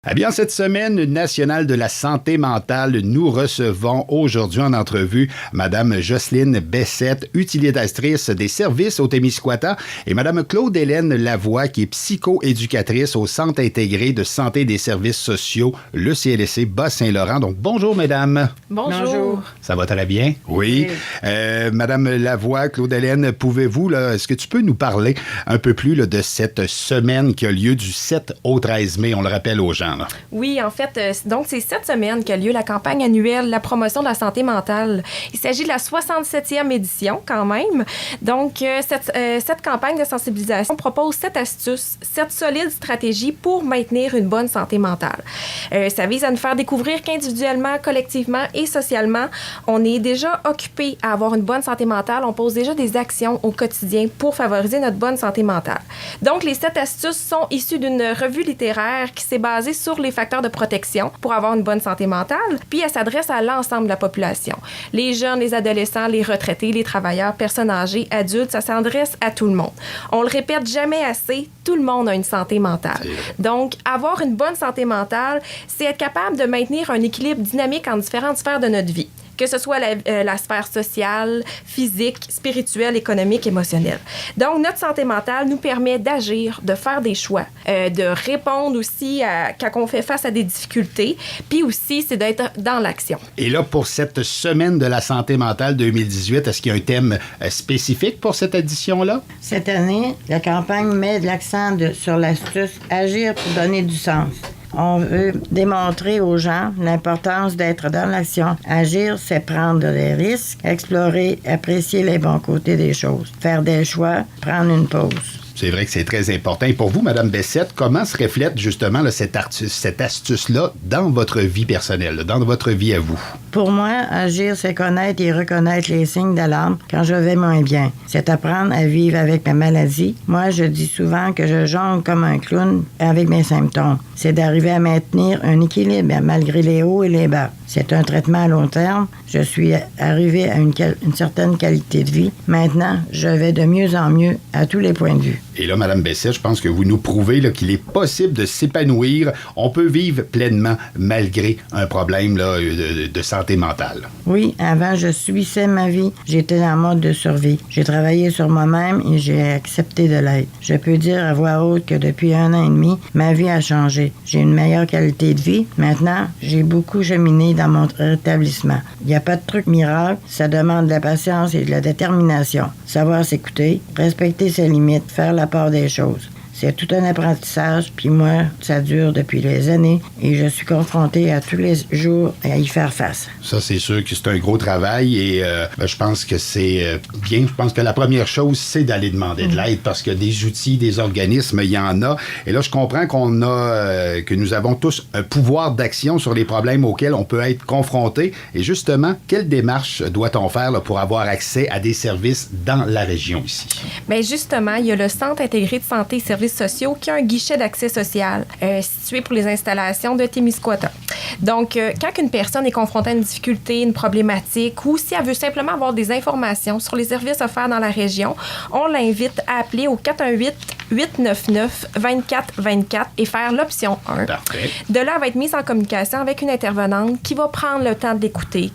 Eh bien, cette semaine nationale de la santé mentale, nous recevons aujourd'hui en entrevue Mme Jocelyne Bessette, utilisatrice des services au Témiscouata, et Mme Claude-Hélène Lavoie, qui est psychoéducatrice au Centre intégré de santé et des services sociaux, le CLSC Bas-Saint-Laurent. Donc, bonjour, mesdames. Bonjour. Ça va très bien? Oui. Mme Lavoie, Claude-Hélène, pouvez-vous, est-ce que tu peux nous parler un peu plus de cette semaine qui a lieu du 7 au 13 mai, on le rappelle aux gens? Là. Oui, en fait, donc c'est cette semaine qu'a lieu la campagne annuelle La promotion de la santé mentale. Il s'agit de la 67e édition quand même. Donc, cette campagne de sensibilisation propose 7 astuces, 7 solides stratégies pour maintenir une bonne santé mentale. Ça vise à nous faire découvrir qu'individuellement, collectivement et socialement, on est déjà occupé à avoir une bonne santé mentale. On pose déjà des actions au quotidien pour favoriser notre bonne santé mentale. Donc, les 7 astuces sont issues d'une revue littéraire qui s'est basée sur les facteurs de protection pour avoir une bonne santé mentale, puis elle s'adresse à l'ensemble de la population. Les jeunes, les adolescents, les retraités, les travailleurs, personnes âgées, adultes, ça s'adresse à tout le monde. On le répète jamais assez, tout le monde a une santé mentale. Donc, avoir une bonne santé mentale, c'est être capable de maintenir un équilibre dynamique en différentes sphères de notre vie, que ce soit la sphère sociale, physique, spirituelle, économique, émotionnelle. Donc, notre santé mentale nous permet d'agir, de faire des choix, de répondre aussi quand on fait face à des difficultés, puis aussi, c'est d'être dans l'action. Et là, pour cette semaine de la santé mentale 2018, est-ce qu'il y a un thème spécifique pour cette édition-là? Cette année, la campagne met l'accent sur l'astuce « Agir pour donner du sens ». On veut démontrer aux gens l'importance d'être dans l'action. Agir, c'est prendre des risques, explorer, apprécier les bons côtés des choses, faire des choix, prendre une pause. C'est vrai que c'est très important. Et pour vous, Mme Bessette, comment se reflète justement cette astuce-là dans votre vie personnelle, dans votre vie à vous? Pour moi, agir, c'est connaître et reconnaître les signes d'alarme quand je vais moins bien. C'est apprendre à vivre avec ma maladie. Moi, je dis souvent que je jongle comme un clown avec mes symptômes. C'est d'arriver à maintenir un équilibre malgré les hauts et les bas. C'est un traitement à long terme. Je suis arrivée à une certaine qualité de vie. Maintenant, je vais de mieux en mieux à tous les points de vue. Et là, Mme Bessette, je pense que vous nous prouvez qu'il est possible de s'épanouir. On peut vivre pleinement malgré un problème de santé mentale. Oui, avant, je subissais ma vie. J'étais en mode de survie. J'ai travaillé sur moi-même et j'ai accepté de l'aide. Je peux dire à voix haute que depuis 1 an et demi, ma vie a changé. J'ai une meilleure qualité de vie. Maintenant, j'ai beaucoup cheminé dans mon rétablissement. Il n'y a pas de truc miracle. Ça demande de la patience et de la détermination. Savoir s'écouter, respecter ses limites, faire la part des choses. C'est tout un apprentissage, puis moi, ça dure depuis des années et je suis confrontée à tous les jours à y faire face. Ça, c'est sûr que c'est un gros travail et je pense que c'est bien. Je pense que la première chose, c'est d'aller demander de l'aide parce que des outils, des organismes, il y en a. Et là, je comprends que nous avons tous un pouvoir d'action sur les problèmes auxquels on peut être confronté. Et justement, quelle démarche doit-on faire pour avoir accès à des services dans la région ici? Bien, justement, il y a le Centre intégré de santé et services sociaux qui a un guichet d'accès social situé pour les installations de Témiscouata. Donc, quand une personne est confrontée à une difficulté, une problématique, ou si elle veut simplement avoir des informations sur les services offerts dans la région, on l'invite à appeler au 418-899-2424 et faire l'option 1. Parfait. De là, elle va être mise en communication avec une intervenante qui va prendre le temps d'écouter,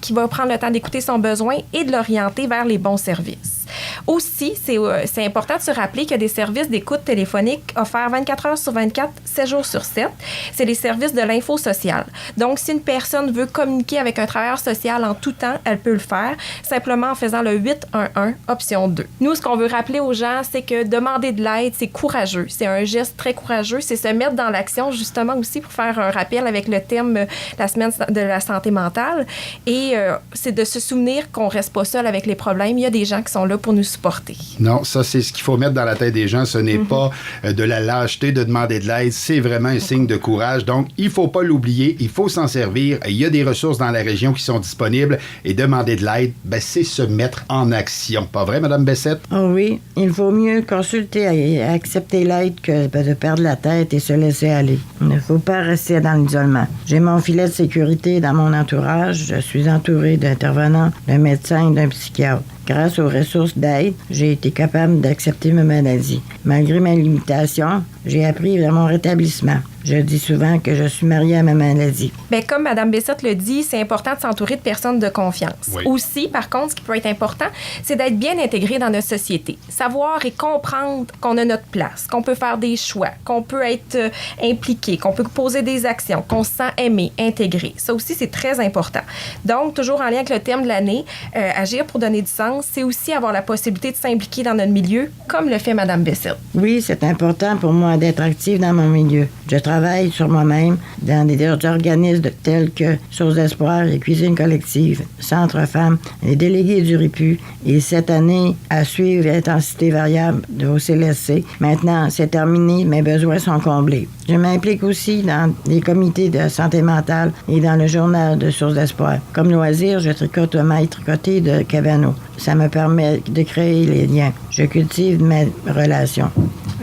son besoin et de l'orienter vers les bons services. Aussi, c'est important de se rappeler qu'il y a des services d'écoute téléphonique offerts 24 heures sur 24, 7 jours sur 7. C'est les services de l'info sociale. Donc, si une personne veut communiquer avec un travailleur social en tout temps, elle peut le faire simplement en faisant le 811, option 2. Nous, ce qu'on veut rappeler aux gens, c'est que demander de l'aide, c'est courageux. C'est un geste très courageux. C'est se mettre dans l'action, justement, aussi pour faire un rappel avec le thème la semaine de la santé mentale. Et c'est de se souvenir qu'on reste pas seul avec les problèmes. Il y a des gens qui sont là pour nous supporter. Non, ça, c'est ce qu'il faut mettre dans la tête des gens. Ce n'est pas de la lâcheté de demander de l'aide. C'est vraiment un signe de courage. Donc, il ne faut pas l'oublier. Il faut s'en servir. Il y a des ressources dans la région qui sont disponibles. Et demander de l'aide, c'est se mettre en action. Pas vrai, Mme Bessette? Oh oui. Il vaut mieux consulter et accepter l'aide que de perdre la tête et se laisser aller. Il ne faut pas rester dans l'isolement. J'ai mon filet de sécurité dans mon entourage. Je suis entourée d'intervenants, d'un médecin et d'un psychiatre. Grâce aux ressources d'aide, j'ai été capable d'accepter ma maladie. Malgré mes limitations, J'ai appris dans mon rétablissement. Je dis souvent que je suis mariée à ma maladie. Bien, comme Mme Bessette le dit, c'est important de s'entourer de personnes de confiance. Oui. Aussi, par contre, ce qui peut être important, c'est d'être bien intégré dans notre société. Savoir et comprendre qu'on a notre place, qu'on peut faire des choix, qu'on peut être impliqué, qu'on peut poser des actions, qu'on se sent aimé, intégré. Ça aussi, c'est très important. Donc, toujours en lien avec le thème de l'année, agir pour donner du sens, c'est aussi avoir la possibilité de s'impliquer dans notre milieu, comme le fait Mme Bessette. Oui, c'est important pour moi d'être active dans mon milieu. Je travaille sur moi-même dans des organismes tels que Source d'espoir et Cuisine collective, Centre Femmes, les délégués du RIPU et cette année, à suivre l'intensité variable au CLSC. Maintenant, c'est terminé, mes besoins sont comblés. Je m'implique aussi dans les comités de santé mentale et dans le journal de Source d'espoir. Comme loisir, je tricote un maille tricoté de Cabano. Ça me permet de créer les liens. Je cultive mes relations.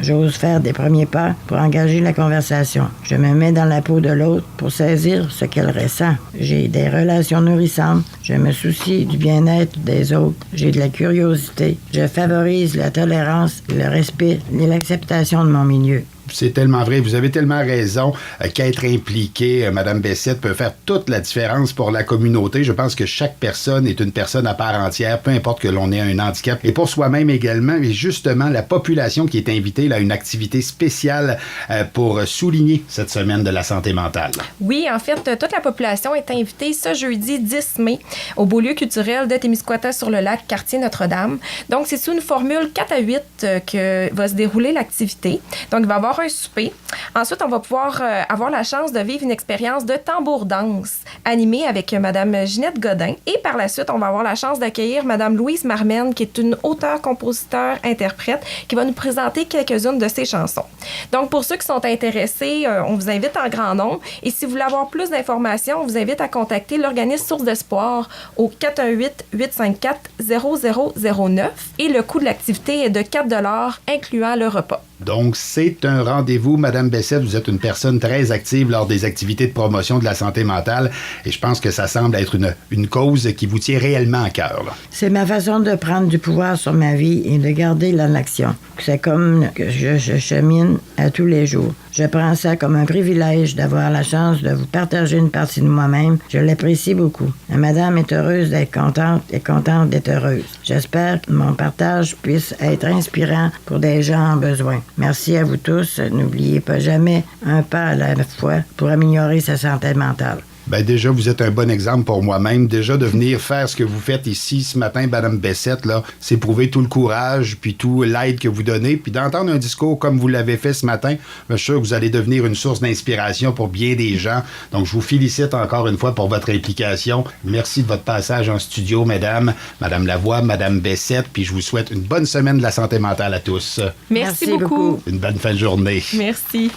J'ose faire des premiers pas pour engager la conversation. Je me mets dans la peau de l'autre pour saisir ce qu'elle ressent. J'ai des relations nourrissantes. Je me soucie du bien-être des autres. J'ai de la curiosité. Je favorise la tolérance, le respect et l'acceptation de mon milieu. C'est tellement vrai. Vous avez tellement raison qu'être impliqué, Mme Bessette, peut faire toute la différence pour la communauté. Je pense que chaque personne est une personne à part entière, peu importe que l'on ait un handicap. Et pour soi-même également, et justement, la population qui est invitée là, à une activité spéciale pour souligner cette semaine de la santé mentale. Oui, en fait, toute la population est invitée ce jeudi 10 mai au beau lieu culturel de Témiscouata-sur-le-Lac, quartier Notre-Dame. Donc, c'est sous une formule 4 à 8 que va se dérouler l'activité. Donc, il va y avoir un souper. Ensuite, on va pouvoir avoir la chance de vivre une expérience de tambour-danse animée avec Mme Ginette Godin. Et par la suite, on va avoir la chance d'accueillir Mme Louise Marmenne, qui est une auteure, compositeur, interprète, qui va nous présenter quelques-unes de ses chansons. Donc, pour ceux qui sont intéressés, on vous invite en grand nombre. Et si vous voulez avoir plus d'informations, on vous invite à contacter l'organisme Source d'espoir au 418-854-0009. Et le coût de l'activité est de 4 $ incluant le repas. Donc, c'est un rendez-vous. Madame Bessette, vous êtes une personne très active lors des activités de promotion de la santé mentale et je pense que ça semble être une cause qui vous tient réellement à cœur. Là. C'est ma façon de prendre du pouvoir sur ma vie et de garder l'action. C'est comme que je chemine à tous les jours. Je prends ça comme un privilège d'avoir la chance de vous partager une partie de moi-même. Je l'apprécie beaucoup. La madame est heureuse d'être contente et contente d'être heureuse. J'espère que mon partage puisse être inspirant pour des gens en besoin. Merci à vous tous. N'oubliez pas jamais un pas à la fois pour améliorer sa santé mentale. Bien, déjà, vous êtes un bon exemple pour moi-même. Déjà, de venir faire ce que vous faites ici ce matin, Mme Bessette, là, c'est prouver tout le courage, puis tout l'aide que vous donnez. Puis d'entendre un discours comme vous l'avez fait ce matin, je suis sûr que vous allez devenir une source d'inspiration pour bien des gens. Donc, je vous félicite encore une fois pour votre implication. Merci de votre passage en studio, mesdames, Mme Lavoie, Mme Bessette, puis je vous souhaite une bonne semaine de la santé mentale à tous. Merci beaucoup. Une bonne fin de journée. Merci.